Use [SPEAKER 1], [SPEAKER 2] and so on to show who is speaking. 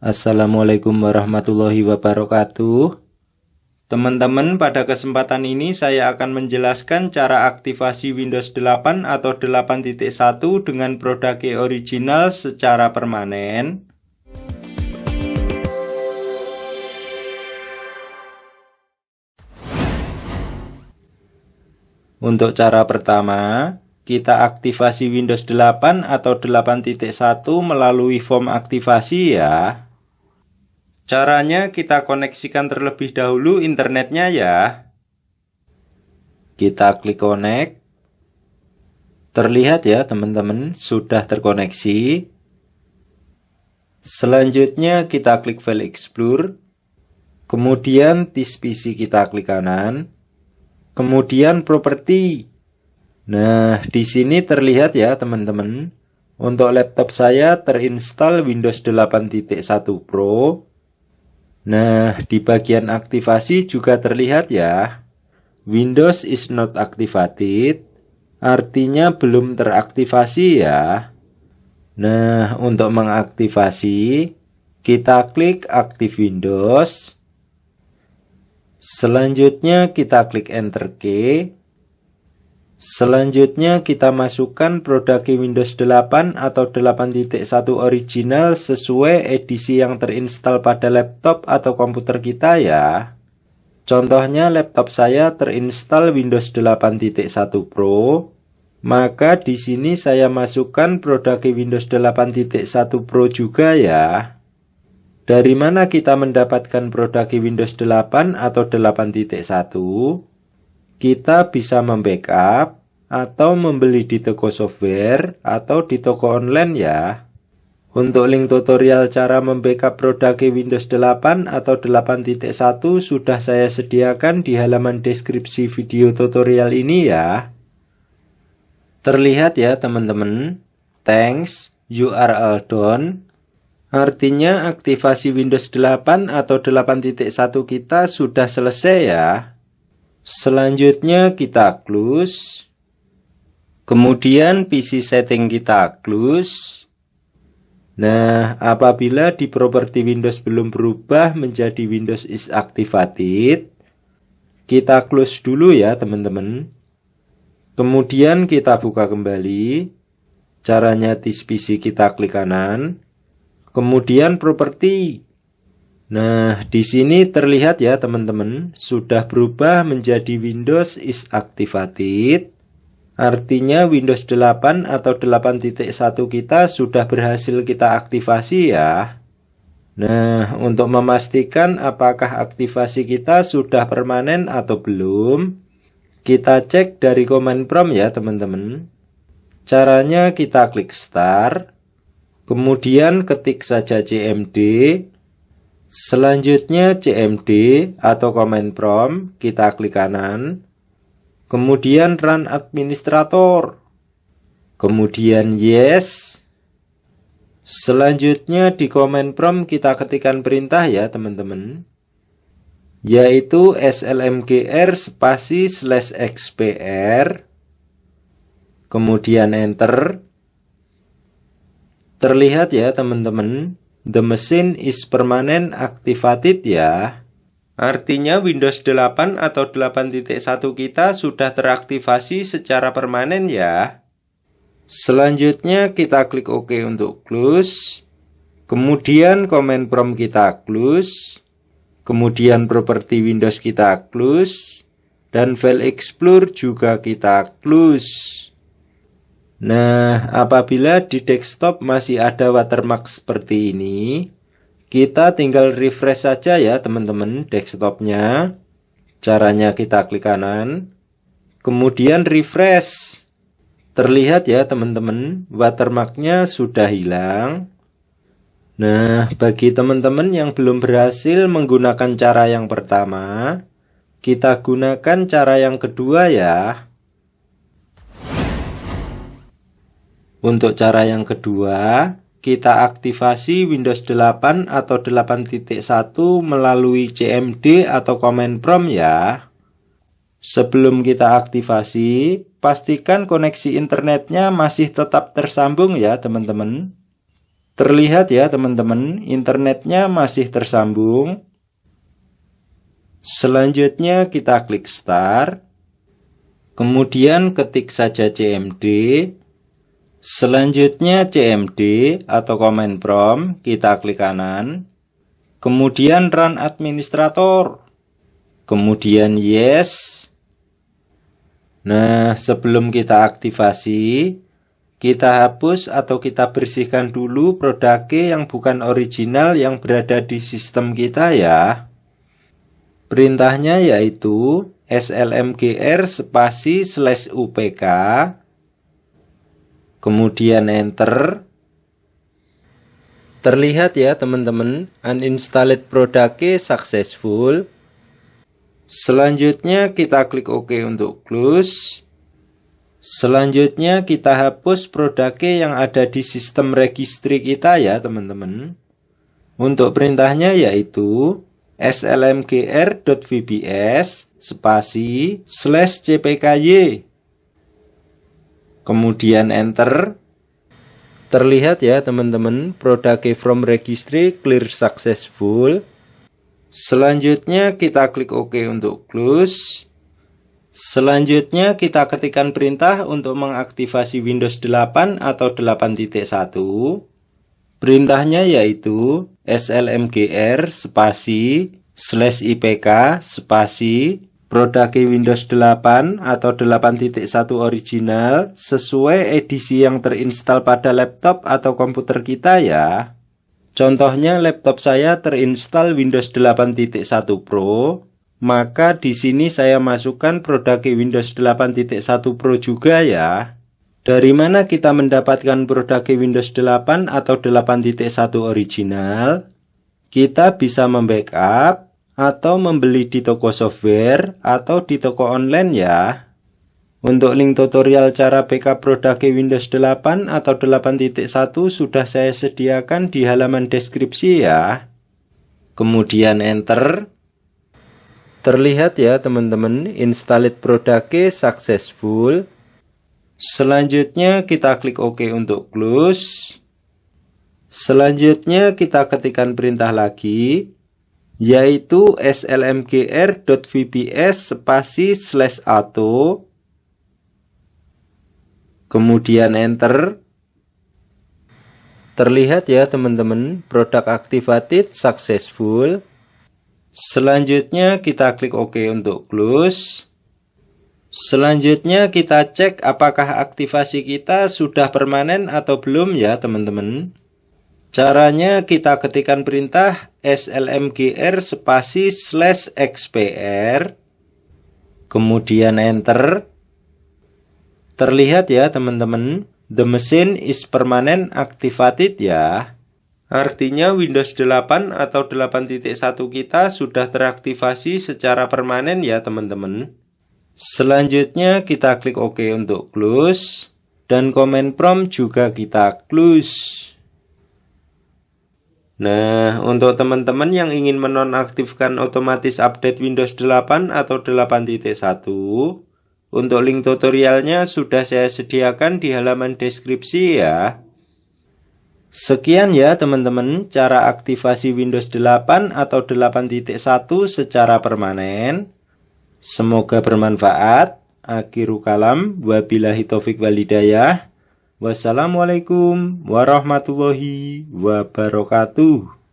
[SPEAKER 1] Assalamualaikum warahmatullahi wabarakatuh. Teman-teman, pada kesempatan ini saya akan menjelaskan cara aktivasi Windows 8 atau 8.1 dengan produk original secara permanen. Untuk cara pertama, kita aktivasi Windows 8 atau 8.1 melalui form aktivasi ya. Caranya kita koneksikan terlebih dahulu internetnya ya. Kita klik connect. Terlihat ya teman-teman, sudah terkoneksi. Selanjutnya kita klik File Explorer. Kemudian disk PC kita klik kanan. Kemudian properti. Nah, di sini terlihat ya teman-teman. Untuk laptop saya terinstall Windows 8.1 Pro. Nah, di bagian aktivasi juga terlihat ya. Windows is not activated. Artinya belum teraktivasi ya. Nah, untuk mengaktifasi, kita klik Active Windows. Selanjutnya kita klik Enter key. Selanjutnya kita masukkan produk Windows 8 atau 8.1 original sesuai edisi yang terinstall pada laptop atau komputer kita ya. Contohnya laptop saya terinstall Windows 8.1 Pro. Maka di sini saya masukkan produk Windows 8.1 Pro juga ya. Dari mana kita mendapatkan produk Windows 8 atau 8.1? Kita bisa membackup atau membeli di toko software atau di toko online ya. Untuk link tutorial cara membackup produk Windows 8 atau 8.1 sudah saya sediakan di halaman deskripsi video tutorial ini ya. Terlihat ya teman-teman, thanks, you are all done. Artinya aktivasi Windows 8 atau 8.1 kita sudah selesai ya. Selanjutnya kita close. Kemudian PC setting kita close. Nah, apabila di properti Windows belum berubah menjadi Windows is activated, kita close dulu ya teman-teman. Kemudian kita buka kembali. Caranya disk PC kita klik kanan. Kemudian properti. Nah, di sini terlihat ya teman-teman, sudah berubah menjadi Windows is activated. Artinya Windows 8 atau 8.1 kita sudah berhasil kita aktivasi ya. Nah, untuk memastikan apakah aktivasi kita sudah permanen atau belum, kita cek dari command prompt ya teman-teman. Caranya kita klik Start. Kemudian ketik saja cmd. Selanjutnya cmd atau command prompt kita klik kanan. Kemudian run administrator. Kemudian yes. Selanjutnya di command prompt kita ketikkan perintah ya teman-teman. Yaitu slmgr spasi /xpr. Kemudian enter. Terlihat ya teman-teman, the machine is permanent activated ya. Artinya Windows 8 atau 8.1 kita sudah teraktivasi secara permanen ya. Selanjutnya kita klik OK untuk close. Kemudian command prompt kita close. Kemudian properti Windows kita close. Dan File Explorer juga kita close. Nah, apabila di desktop masih ada watermark seperti ini, kita tinggal refresh saja ya teman-teman desktopnya. Caranya kita klik kanan, kemudian refresh. Terlihat ya teman-teman, watermarknya sudah hilang. Nah, bagi teman-teman yang belum berhasil menggunakan cara yang pertama, kita gunakan cara yang kedua ya. Untuk cara yang kedua, kita aktivasi Windows 8 atau 8.1 melalui cmd atau command prompt ya. Sebelum kita aktivasi, pastikan koneksi internetnya masih tetap tersambung ya teman-teman. Terlihat ya teman-teman, internetnya masih tersambung. Selanjutnya kita klik Start. Kemudian ketik saja CMD. Selanjutnya CMD atau Command Prompt, kita klik kanan. Kemudian Run Administrator. Kemudian Yes. Nah, sebelum kita aktivasi, kita hapus atau kita bersihkan dulu produk yang bukan original yang berada di sistem kita ya. Perintahnya yaitu slmgr spasi /upk, kemudian enter. Terlihat ya teman-teman, uninstalled produk successful. Selanjutnya kita klik OK untuk close. Selanjutnya kita hapus produk yang ada di sistem registry kita ya teman-teman. Untuk perintahnya yaitu slmgr.vbs spasi /cpky. Kemudian enter. Terlihat ya teman-teman, produk from registry clear successful. Selanjutnya kita klik OK untuk close. Selanjutnya kita ketikkan perintah untuk mengaktifasi Windows 8 atau 8.1. Perintahnya yaitu slmgr spasi /ipk spasi produk Windows 8 atau 8.1 original sesuai edisi yang terinstall pada laptop atau komputer kita ya. Contohnya laptop saya terinstall Windows 8.1 Pro. Maka di sini saya masukkan produk Windows 8.1 Pro juga ya. Dari mana kita mendapatkan produk Windows 8 atau 8.1 original? Kita bisa membackup atau membeli di toko software atau di toko online ya. Untuk link tutorial cara backup produk Windows 8 atau 8.1 sudah saya sediakan di halaman deskripsi ya. Kemudian enter. Terlihat ya teman-teman, installed produk successful. Selanjutnya kita klik OK untuk close. Selanjutnya kita ketikkan perintah lagi, yaitu slmgr.vbs spasi /auto. Kemudian enter. Terlihat ya teman-teman, produk activated successful. Selanjutnya kita klik OK untuk close. Selanjutnya kita cek apakah aktivasi kita sudah permanen atau belum ya teman-teman. Caranya kita ketikkan perintah slmgr spasi /xpr. Kemudian enter. Terlihat ya teman-teman, the machine is permanent activated ya. Artinya Windows 8 atau 8.1 kita sudah teraktivasi secara permanen ya teman-teman. Selanjutnya kita klik OK untuk close. Dan Command Prompt juga kita close. Nah, untuk teman-teman yang ingin menonaktifkan otomatis update Windows 8 atau 8.1, untuk link tutorialnya sudah saya sediakan di halaman deskripsi ya. Sekian ya teman-teman, cara aktivasi Windows 8 atau 8.1 secara permanen. Semoga bermanfaat. Akhiru kalam, wabillahi taufik walhidayah. Wassalamualaikum warahmatullahi wabarakatuh.